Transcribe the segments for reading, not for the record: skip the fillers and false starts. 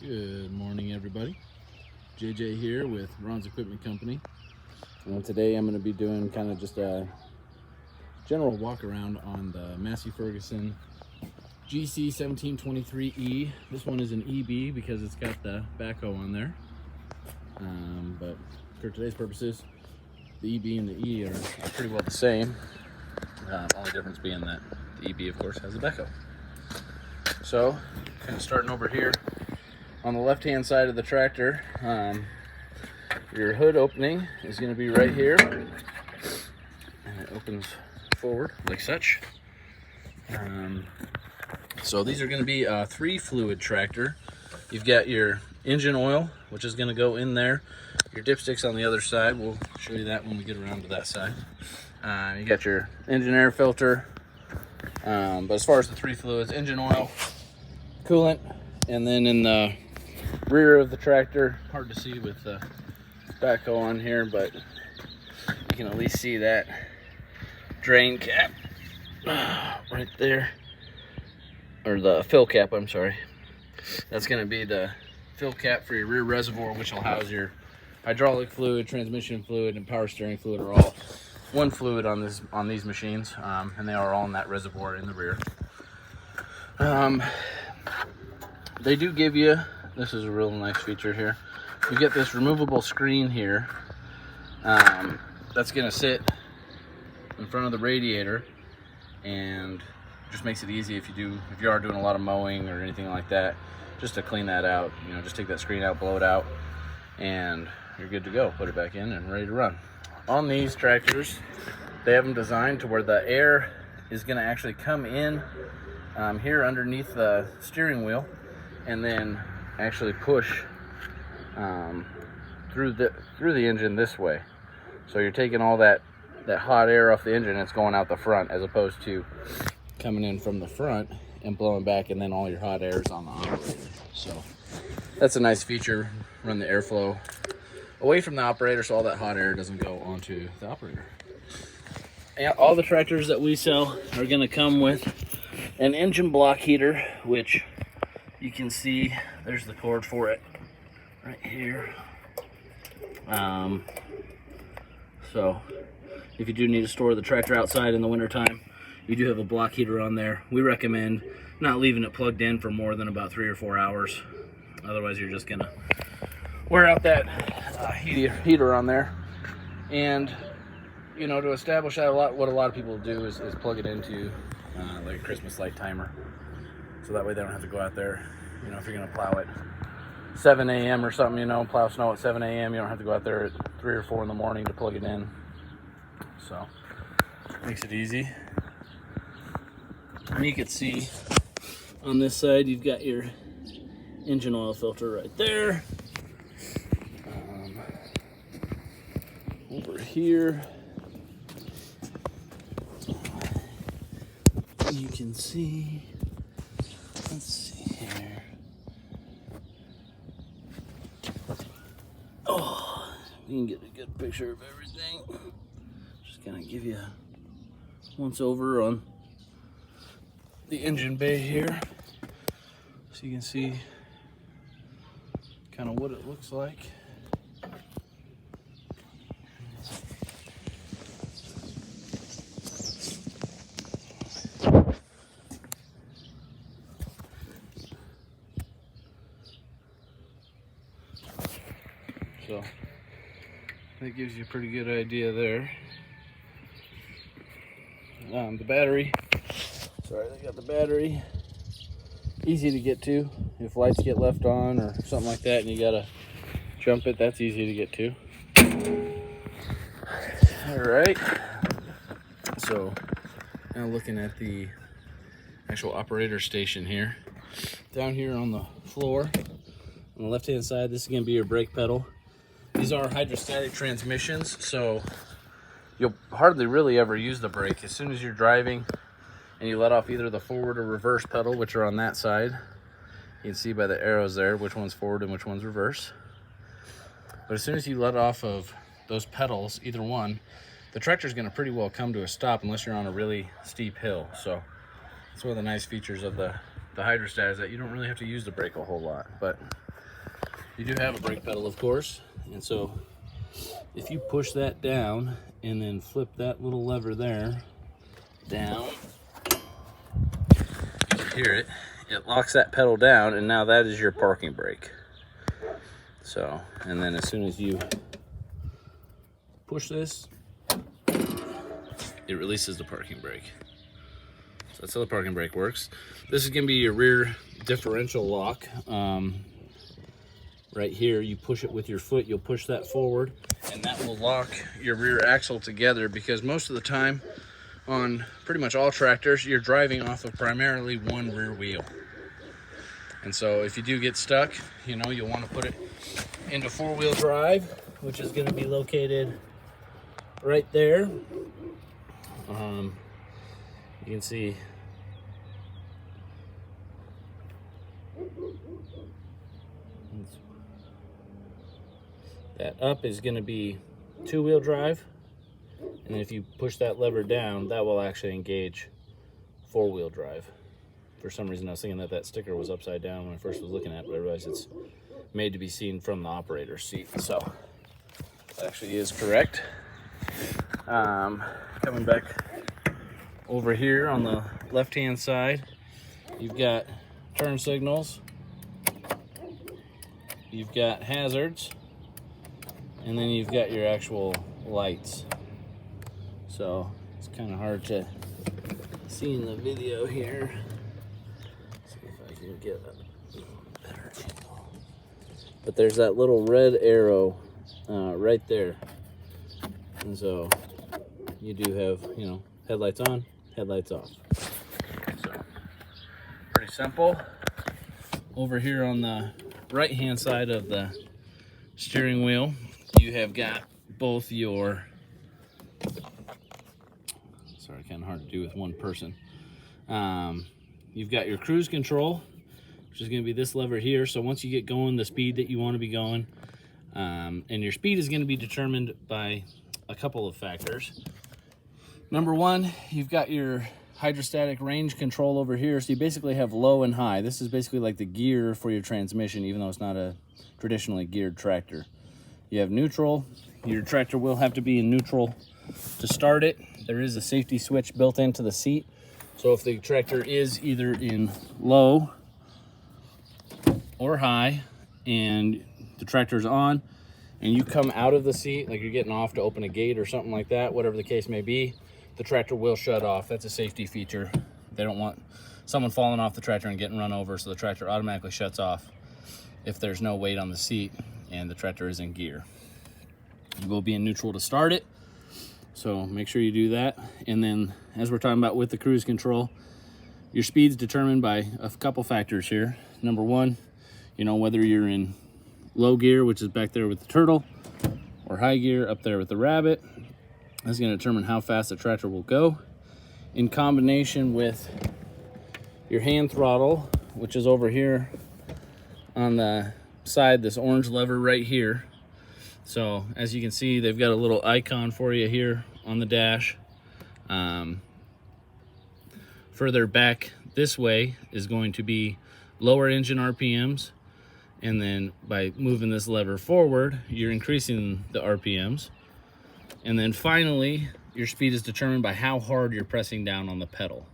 Good morning, everybody. JJ here with Ron's Equipment Company. And today I'm going to be doing kind of just a general walk around on the Massey Ferguson GC1723E. This one is an EB because it's got the backhoe on there. But for today's purposes, the EB and the E are pretty well the same. Only difference being that the EB, of course, has a backhoe. So, kind of starting over here. On the left-hand side of the tractor, your hood opening is going to be right here, and it opens forward like such. So these are going to be a 3-fluid tractor. You've got your engine oil, which is going to go in there. Your dipsticks on the other side. We'll show you that when we get around to that side. You got your engine air filter. But as far as the 3 fluids, engine oil, coolant, and then in the rear of the tractor, hard to see with the backhoe on here, but you can at least see that drain cap right there, or the fill cap, I'm sorry. That's going to be the fill cap for your rear reservoir, which will house your hydraulic fluid, transmission fluid, and power steering fluid are all one fluid on these machines, and they are all in that reservoir in the rear. They do give you, this is a real nice feature here, you get this removable screen here that's going to sit in front of the radiator, and just makes it easy if you are doing a lot of mowing or anything like that, just to clean that out. You know, just take that screen out, blow it out, and you're good to go. Put it back in and ready to run. On these tractors, they have them designed to where the air is going to actually come in here underneath the steering wheel, and then actually push through the engine this way. So you're taking all that hot air off the engine, and it's going out the front, as opposed to coming in from the front and blowing back, and then all your hot air is on the operator. So that's a nice feature. Run the airflow away from the operator so all that hot air doesn't go onto the operator. And all the tractors that we sell are going to come with an engine block heater, which you can see there's the cord for it right here. So if you do need to store the tractor outside in the wintertime, you do have a block heater on there. We recommend not leaving it plugged in for more than about 3 or 4 hours. Otherwise you're just gonna wear out that heater on there. And you know, to establish that, what a lot of people do is plug it into like a Christmas light timer. So that way they don't have to go out there, you know, if you're going to plow at 7 a.m. or something, you know, plow snow at 7 a.m., you don't have to go out there at 3 or 4 in the morning to plug it in. So, makes it easy. And you can see on this side, you've got your engine oil filter right there. Over here, you can see, let's see here. Oh, you can get a good picture of everything. Just gonna give you a once over on the engine bay here, so you can see kind of what it looks like. So that gives you a pretty good idea there. The battery, sorry, they got the battery. Easy to get to. If lights get left on or something like that and you gotta jump it, that's easy to get to. Alright, so now looking at the actual operator station here. Down here on the floor, on the left hand side, this is going to be your brake pedal. These are hydrostatic transmissions, so you'll hardly really ever use the brake. As soon as you're driving and you let off either the forward or reverse pedal, which are on that side, you can see by the arrows there which one's forward and which one's reverse. But as soon as you let off of those pedals, either one, the tractor's going to pretty well come to a stop unless you're on a really steep hill. So it's one of the nice features of the hydrostat, is that you don't really have to use the brake a whole lot. But You do have a brake pedal, of course, and so if you push that down and then flip that little lever there down, you can hear it. It locks that pedal down, and now that is your parking brake. So, and then as soon as you push this, it releases the parking brake. So that's how the parking brake works. This is going to be your rear differential lock. Right here, you push it with your foot, you'll push that forward, and that will lock your rear axle together, because most of the time on pretty much all tractors, you're driving off of primarily one rear wheel. And so if you do get stuck, you know, you'll want to put it into four-wheel drive, which is going to be located right there. You can see that up is going to be two-wheel drive, and then if you push that lever down, that will actually engage four-wheel drive. For some reason I was thinking that that sticker was upside down when I first was looking at it, but I realized it's made to be seen from the operator's seat, so that actually is correct. Coming back over here on the left-hand side, you've got turn signals, you've got hazards, and then you've got your actual lights. So it's kind of hard to see in the video here. See if I can get a better angle. But there's that little red arrow right there. And so you do have, you know, headlights on, headlights off. So pretty simple. Over here on the right hand side of the steering wheel, you have got both your, sorry, kind of hard to do with one person. You've got your cruise control, which is going to be this lever here. So once you get going, the speed that you want to be going, and your speed is going to be determined by a couple of factors. Number one, you've got your hydrostatic range control over here. So you basically have low and high. This is basically like the gear for your transmission, even though it's not a traditionally geared tractor. You have neutral. Your tractor will have to be in neutral to start it. There is a safety switch built into the seat. So if the tractor is either in low or high and the tractor's on and you come out of the seat, like you're getting off to open a gate or something like that, whatever the case may be, the tractor will shut off. That's a safety feature. They don't want someone falling off the tractor and getting run over, so the tractor automatically shuts off if there's no weight on the seat and the tractor is in gear. You will be in neutral to start it, so make sure you do that. And then, as we're talking about with the cruise control, your speed's determined by a couple factors here. Number one, you know, whether you're in low gear, which is back there with the turtle, or high gear up there with the rabbit. That's going to determine how fast the tractor will go, in combination with your hand throttle, which is over here on the side, this orange lever right here. So as you can see, they've got a little icon for you here on the dash. Further back this way is going to be lower engine RPMs, and then by moving this lever forward, you're increasing the RPMs. And then finally, your speed is determined by how hard you're pressing down on the pedal.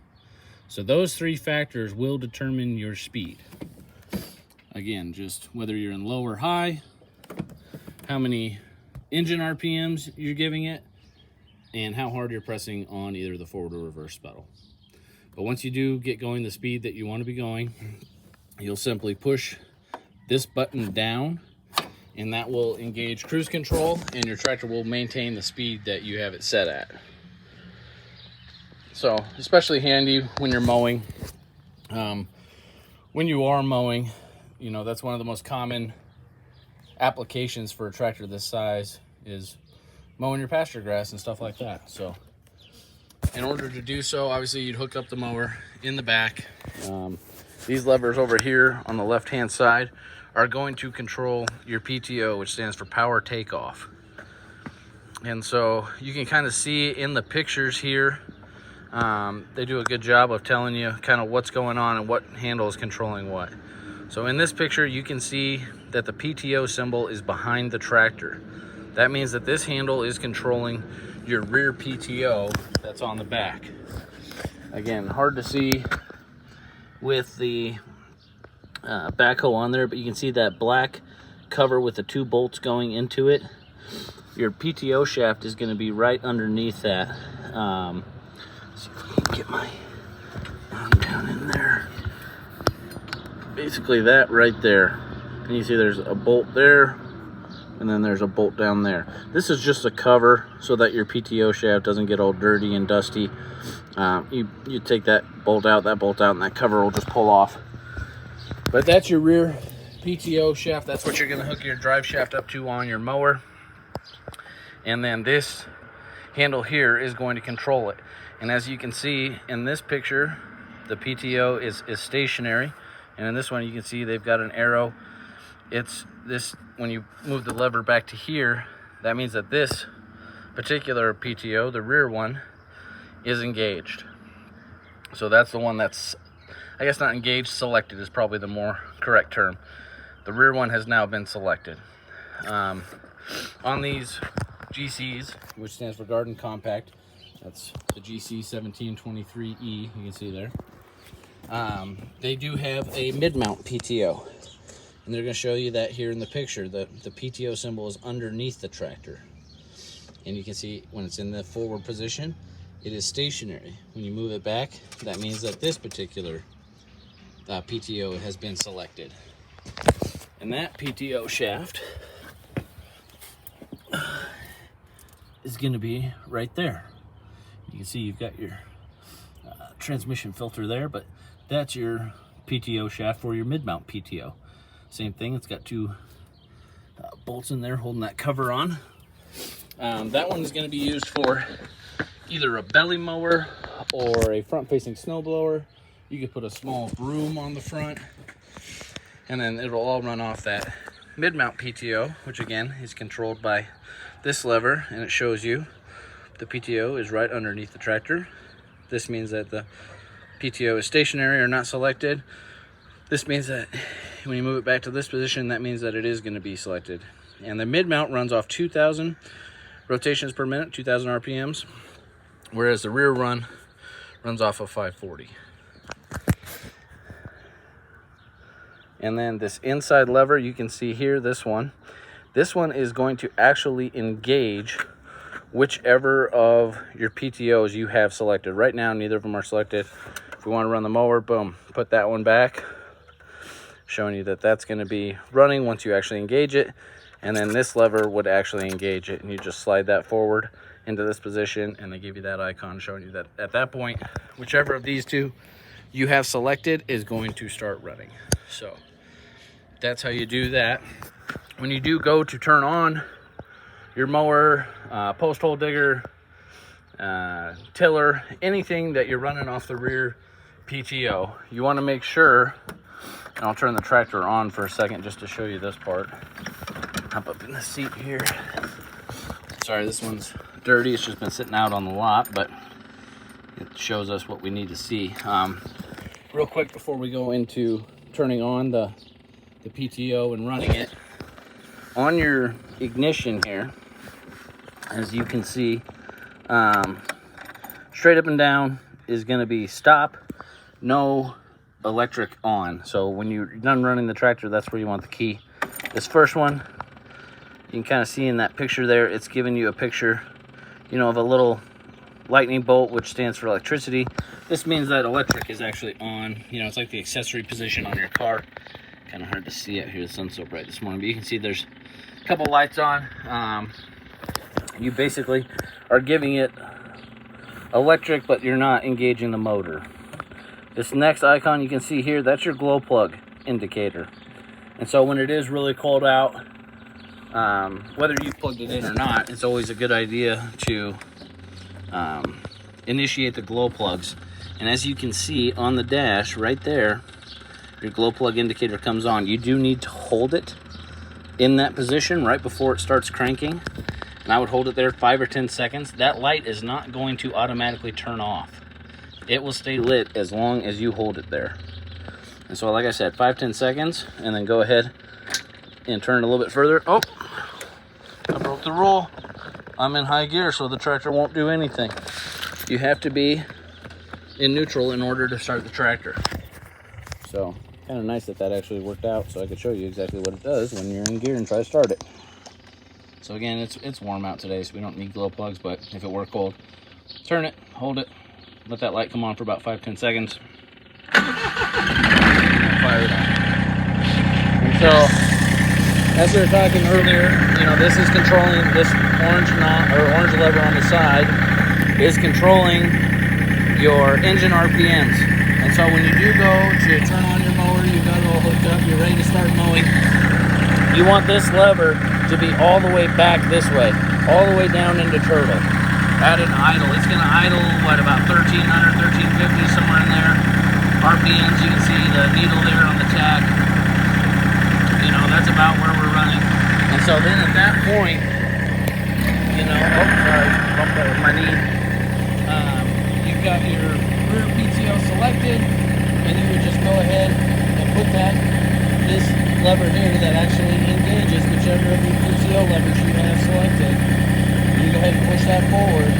So those three factors will determine your speed. Again, just whether you're in low or high, how many engine RPMs you're giving it, and how hard you're pressing on either the forward or reverse pedal. But once you do get going the speed that you want to be going, you'll simply push this button down, and that will engage cruise control, and your tractor will maintain the speed that you have it set at. So, especially handy when you're mowing. When you are mowing, you know, that's one of the most common applications for a tractor this size is mowing your pasture grass and stuff like that. So in order to do so, obviously you'd hook up the mower in the back. These levers over here on the left hand side are going to control your PTO, which stands for power takeoff. And so you can kind of see in the pictures here, they do a good job of telling you kind of what's going on and what handle is controlling what. So in this picture, you can see that the PTO symbol is behind the tractor. That means that this handle is controlling your rear PTO that's on the back. Again, hard to see with the backhoe on there, but you can see that black cover with the 2 bolts going into it. Your PTO shaft is going to be right underneath that. Let's see if I can get my arm down in there. Basically that right there. And you see there's a bolt there, and then there's a bolt down there. This is just a cover so that your PTO shaft doesn't get all dirty and dusty. You take that bolt out, and that cover will just pull off. But that's your rear PTO shaft. That's what you're going to hook your drive shaft up to on your mower. And then this handle here is going to control it. And as you can see in this picture, the PTO is stationary. And in this one, you can see they've got an arrow. It's this, when you move the lever back to here, that means that this particular PTO, the rear one, is engaged. So that's the one that's, I guess not engaged, selected is probably the more correct term. The rear one has now been selected. On these GCs, which stands for Garden Compact, that's the GC1723E, you can see there. They do have a mid-mount PTO, and they're going to show you that here in the picture. The PTO symbol is underneath the tractor, and you can see when it's in the forward position, it is stationary. When you move it back, that means that this particular PTO has been selected. And that PTO shaft is going to be right there. You can see you've got your transmission filter there, but that's your PTO shaft for your mid-mount PTO. Same thing, it's got 2 bolts in there holding that cover on. That one is going to be used for either a belly mower or a front-facing snowblower. You could put a small broom on the front, and then it'll all run off that mid-mount PTO, which again is controlled by this lever, and it shows you the PTO is right underneath the tractor. This means that the PTO is stationary or not selected. This means that when you move it back to this position, that means that it is going to be selected. And the mid-mount runs off 2,000 rotations per minute, 2,000 RPMs, whereas the rear run runs off of 540. And then this inside lever, you can see here, this one is going to actually engage whichever of your PTOs you have selected. Right now, neither of them are selected. If we want to run the mower, boom, put that one back, showing you that that's going to be running once you actually engage it. And then this lever would actually engage it, and you just slide that forward into this position, and they give you that icon showing you that at that point, whichever of these 2 you have selected is going to start running. So that's how you do that. When you do go to turn on your mower, post hole digger, tiller, anything that you're running off the rear PTO, you want to make sure, and I'll turn the tractor on for a second just to show you this part. Hop up in the seat here. Sorry, this one's dirty. It's just been sitting out on the lot, but it shows us what we need to see. Real quick before we go into turning on the PTO and running it, on your ignition here, as you can see, straight up and down is going to be stop, no electric on. So when you're done running the tractor, that's where you want the key. This first one, you can kind of see in that picture there, it's giving you a picture, you know, of a little lightning bolt, which stands for electricity. This means that electric is actually on. You know, it's like the accessory position on your car. Kind of hard to see it here, the sun's so bright this morning, but you can see there's a couple lights on. You basically are giving it electric, but you're not engaging the motor. This next icon you can see here, that's your glow plug indicator. And so when it is really cold out, whether you've plugged it in or not, it's always a good idea to initiate the glow plugs. And as you can see on the dash right there, your glow plug indicator comes on. You do need to hold it in that position right before it starts cranking, and I would hold it there 5 or 10 seconds. That light is not going to automatically turn off. It will stay lit as long as you hold it there. And so like I said, 5-10 seconds, and then go ahead and turn it a little bit further. Oh, I broke the rule. I'm in high gear, so the tractor won't do anything. You have to be in neutral in order to start the tractor. So kind of nice that that actually worked out, so I could show you exactly what it does when you're in gear and try to start it. So again, it's warm out today, so we don't need glow plugs, but if it were cold, turn it, hold it, let that light come on for about 5-10 seconds, and fire it on. And so, as we were talking earlier, you know, this is controlling this orange lever on the side is controlling your engine RPMs. And so when you do go to turn on your mower, you got it all hooked up, you're ready to start mowing, you want this lever to be all the way back this way, all the way down into turtle. At an idle, it's going to idle, what, about 1300, 1350, somewhere in there. RPMs, you can see the needle there on the tack. You know, that's about where we're running. And so then at that point, you know, oh, sorry, bumped that with my knee. You've got your rear PTO selected, and you would just go ahead and put this lever here that actually engages whichever of your PTO levers you have selected. You go ahead and push that forward,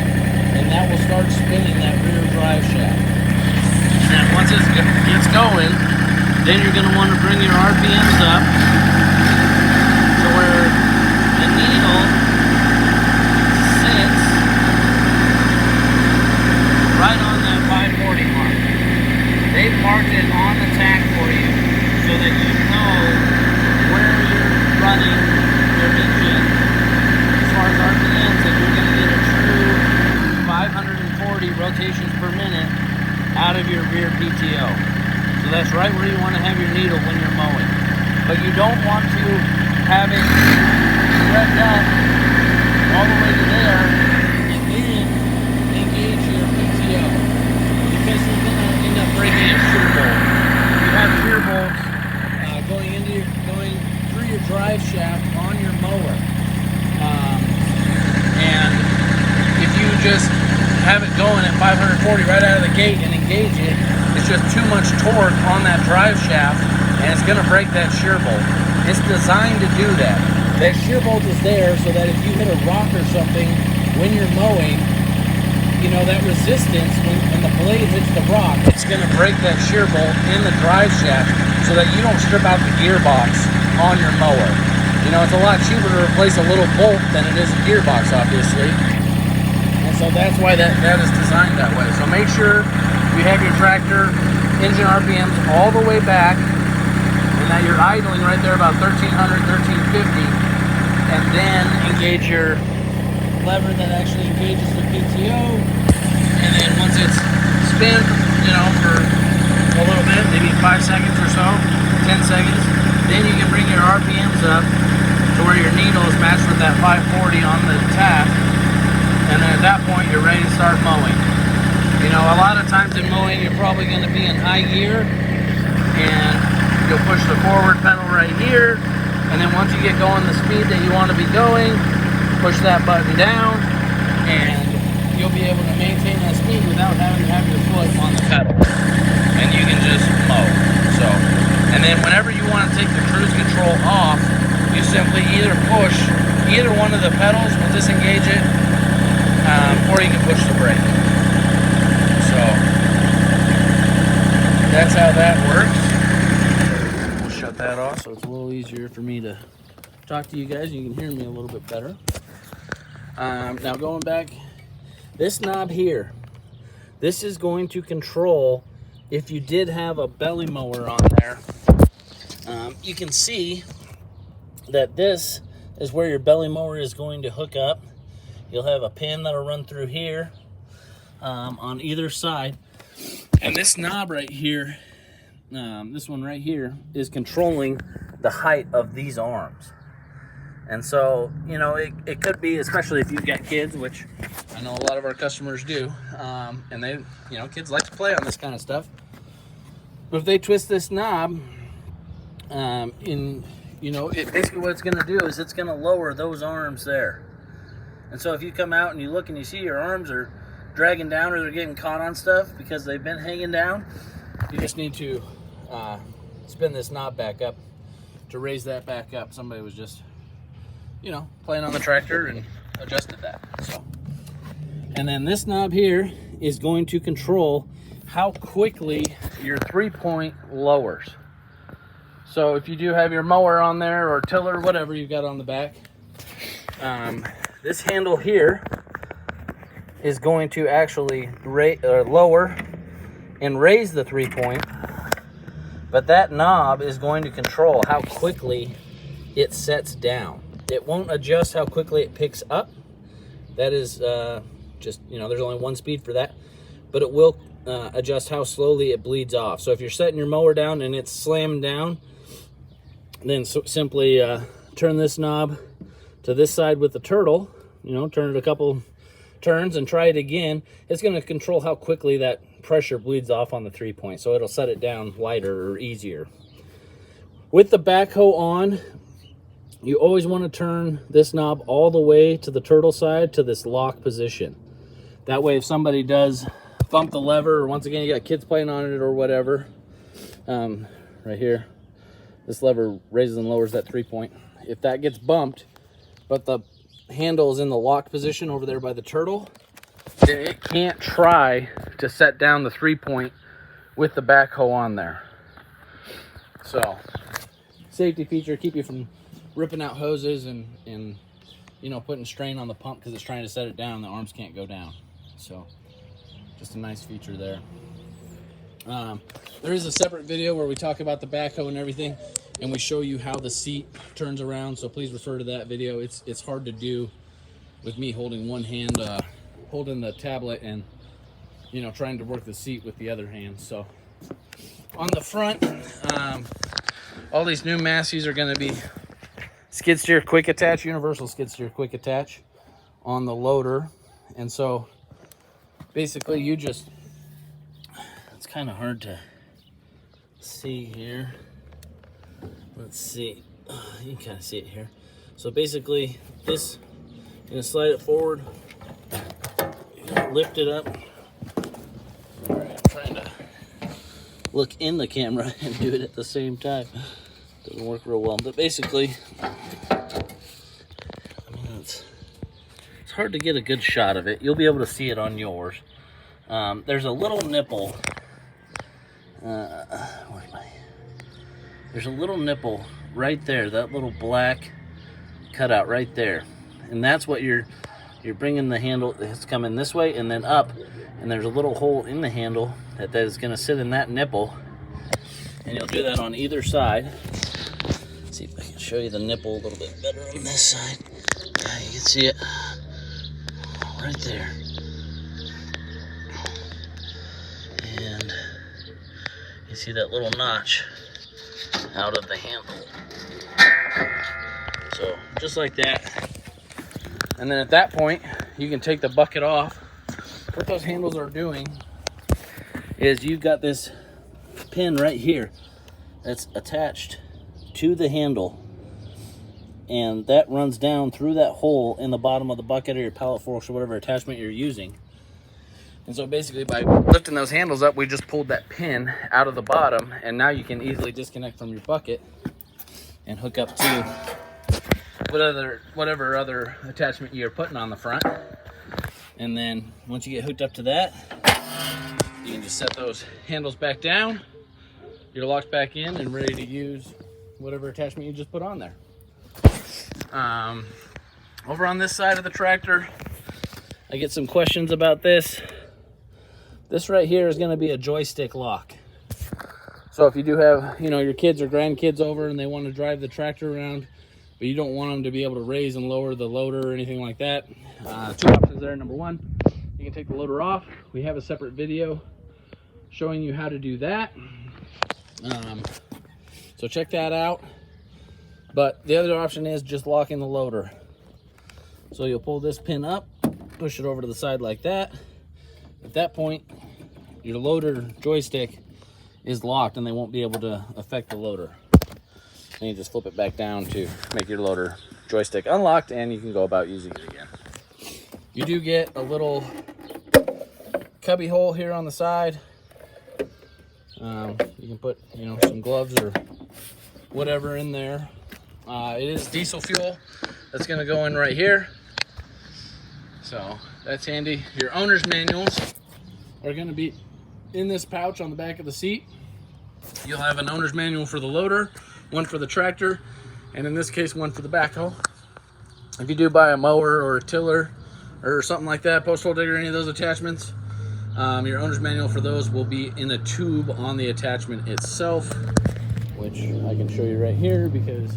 and that will start spinning that rear drive shaft. And then once it gets going, then you're going to want to bring your RPMs up to where the needle sits right on that 540 mark. They've marked it on the tack for you so that you know where you're running your engine as far as RPMs, and you're going to get a true 540 rotations per minute out of your rear PTO. So that's right where you want to have your needle when you're mowing. But you don't want to have it revved up all the way to there and then engage your PTO, because you're going to end up breaking a shear bolt. You have shear bolts going through your drive shaft on your mower. And if you just have it going at 540 right out of the gate and engage it, it's just too much torque on that drive shaft, and it's going to break that shear bolt. It's designed to do that. That shear bolt is there so that if you hit a rock or something when you're mowing, you know, that resistance, when the blade hits the rock, it's going to break that shear bolt in the drive shaft so that you don't strip out the gearbox on your mower. You know, it's a lot cheaper to replace a little bolt than it is a gearbox, obviously. And so that's why that is designed that way. So make sure you have your tractor engine RPMs all the way back, and that you're idling right there about 1300, 1350, and then engage your lever that actually engages the PTO. And then once it's spin, you know, for a little bit, maybe 5 seconds or so, 10 seconds, then you can bring your RPMs up to where your needle is matched with that 540 on the tack, and then at that point you're ready to start mowing. You know, a lot of times in mowing you're probably going to be in high gear, and you'll push the forward pedal right here, and then once you get going the speed that you want to be going, push that button down, and you'll be able to maintain that speed without having to have your foot on the pedal, and you can just mow. So, and then whenever you want to take the cruise control off, you simply either push either one of the pedals will disengage it, or you can push the brake. So that's how that works. We'll shut that off so it's a little easier for me to talk to you guys. You can hear me a little bit better. Now going back, this knob here, this is going to control if you did have a belly mower on there. You can see that this is where your belly mower is going to hook up. You'll have a pin that'll run through here on either side. And this knob right here, this one right here, is controlling the height of these arms. And so, you know, it could be, especially if you've got kids, which I know a lot of our customers do, and they, you know, kids like to play on this kind of stuff. But if they twist this knob, you know, basically what it's going to do is it's going to lower those arms there. And so if you come out and you look and you see your arms are dragging down or they're getting caught on stuff because they've been hanging down, you just need to spin this knob back up to raise that back up. Somebody was just, you know, playing on the tractor and adjusted that. So, and then this knob here is going to control how quickly your 3-point lowers. So if you do have your mower on there or tiller, whatever you've got on the back, this handle here is going to actually lower and raise the 3-point, but that knob is going to control how quickly it sets down. It won't adjust how quickly it picks up. That is just, you know, there's only one speed for that, but it will adjust how slowly it bleeds off. So if you're setting your mower down and it's slammed down, then simply turn this knob to this side with the turtle, you know, turn it a couple turns and try it again. It's going to control how quickly that pressure bleeds off on the 3-point, so it'll set it down lighter or easier. With the backhoe on, you always want to turn this knob all the way to the turtle side to this lock position. That way if somebody does bump the lever, or once again you got kids playing on it or whatever, right here, this lever raises and lowers that 3-point. If that gets bumped, but the handle is in the lock position over there by the turtle, then it can't try to set down the 3-point with the backhoe on there. So, safety feature, keep you from ripping out hoses and you know, putting strain on the pump because it's trying to set it down. The arms can't go down. So, just a nice feature there. There is a separate video where we talk about the backhoe and everything, and we show you how the seat turns around, so please refer to that video. It's hard to do with me holding one hand, holding the tablet and, you know, trying to work the seat with the other hand. So on the front, all these new Massey's are going to be skid steer quick attach, universal skid steer quick attach on the loader. And so basically you just, it's kind of hard to see here. Let's see, you can kind of see it here. So basically this, you're gonna slide it forward, lift it up. All right, I'm trying to look in the camera and do it at the same time. Doesn't work real well, but basically, I mean, it's hard to get a good shot of it. You'll be able to see it on yours. There's a little nipple. There's a little nipple right there, that little black cutout right there, and that's what you're bringing the handle. It's coming this way and then up, and there's a little hole in the handle that is going to sit in that nipple, and you'll do that on either side. Let's see if I can show you the nipple a little bit better on this side. Yeah, you can see it right there, and you see that little notch out of the handle. So just like that, and then at that point you can take the bucket off. What those handles are doing is you've got this pin right here that's attached to the handle, and that runs down through that hole in the bottom of the bucket or your pallet forks or whatever attachment you're using. And so basically by lifting those handles up, we just pulled that pin out of the bottom, and now you can easily disconnect from your bucket and hook up to whatever other attachment you're putting on the front. And then once you get hooked up to that, you can just set those handles back down. You're locked back in and ready to use whatever attachment you just put on there. Over on this side of the tractor, I get some questions about this. This right here is going to be a joystick lock. So if you do have, you know, your kids or grandkids over and they want to drive the tractor around, but you don't want them to be able to raise and lower the loader or anything like that, two options there. Number one, you can take the loader off. We have a separate video showing you how to do that. So check that out. But the other option is just locking the loader. So you'll pull this pin up, push it over to the side like that. At that point, your loader joystick is locked and they won't be able to affect the loader. And you just flip it back down to make your loader joystick unlocked, and you can go about using it again. You do get a little cubby hole here on the side. You You can put, you know, some gloves or whatever in there. It is diesel fuel that's going to go in right here. So that's handy. Your owner's manuals are going to be in this pouch on the back of the seat. You'll have an owner's manual for the loader, one for the tractor, and in this case, one for the backhoe. If you do buy a mower or a tiller or something like that, post hole digger, any of those attachments, your owner's manual for those will be in a tube on the attachment itself, which I can show you right here because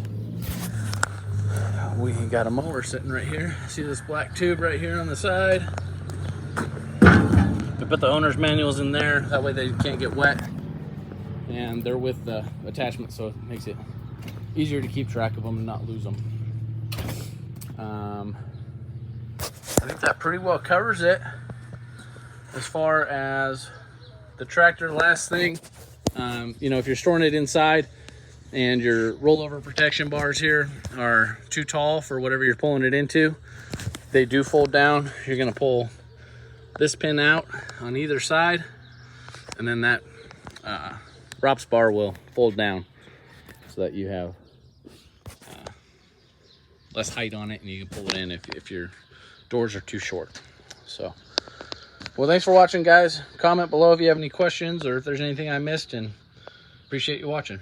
we got a mower sitting right here. See this black tube right here on the side? We put the owner's manuals in there, that way they can't get wet, and they're with the attachment, so it makes it easier to keep track of them and not lose them. I think that pretty well covers it as far as the tractor. Last thing, you know, if you're storing it inside and your rollover protection bars here are too tall for whatever you're pulling it into, they do fold down. You're going to pull this pin out on either side, and then that ROPS bar will fold down so that you have less height on it, and you can pull it in if your doors are too short. So, well, thanks for watching, guys. Comment below if you have any questions or if there's anything I missed, and appreciate you watching.